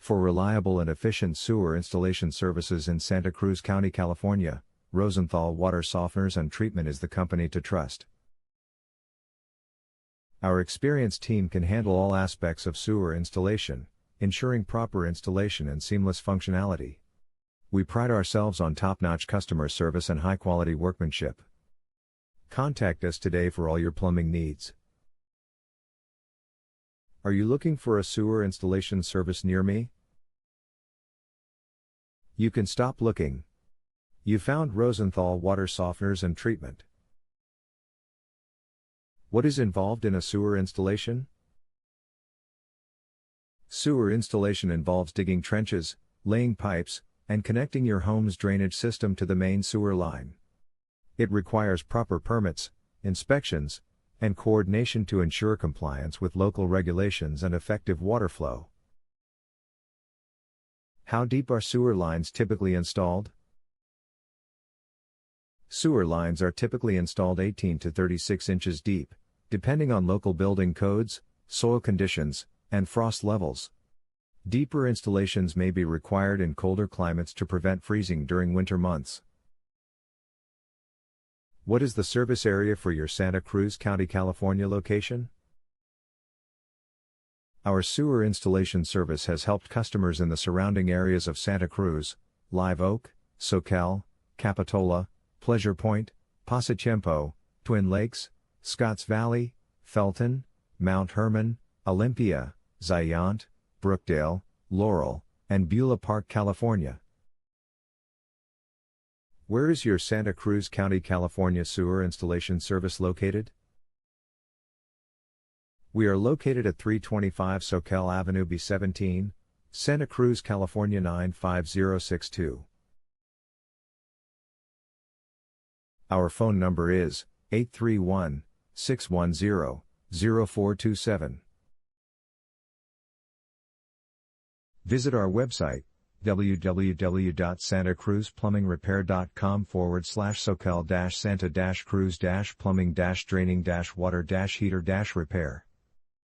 For reliable and efficient sewer installation services in Santa Cruz County, California, Rosenthal Water Softeners and Treatment is the company to trust. Our experienced team can handle all aspects of sewer installation, ensuring proper installation and seamless functionality. We pride ourselves on top-notch customer service and high-quality workmanship. Contact us today for all your plumbing needs. Are you looking for a sewer installation service near me? You can stop looking. You found Rosenthal Water Softeners and Treatment. What is involved in a sewer installation? Sewer installation involves digging trenches, laying pipes, and connecting your home's drainage system to the main sewer line. It requires proper permits, inspections, and coordination to ensure compliance with local regulations and effective water flow. How deep are sewer lines typically installed? Sewer lines are typically installed 18 to 36 inches deep, depending on local building codes, soil conditions, and frost levels. Deeper installations may be required in colder climates to prevent freezing during winter months. What is the service area for your Santa Cruz County, California location? Our sewer installation service has helped customers in the surrounding areas of Santa Cruz, Live Oak, Soquel, Capitola, Pleasure Point, Pasatiempo, Twin Lakes, Scotts Valley, Felton, Mount Hermon, Olympia, Zayant, Brookdale, Laurel, and Beulah Park, California. Where is your Santa Cruz County, California sewer installation service located? We are located at 325 Soquel Avenue B17, Santa Cruz, California 95062. Our phone number is 831-610-0427. Visit our website, www.santacruzplumbingrepair.com/Soquel-Santa-Cruz-Plumbing-Draining-Water-Heater-Repair.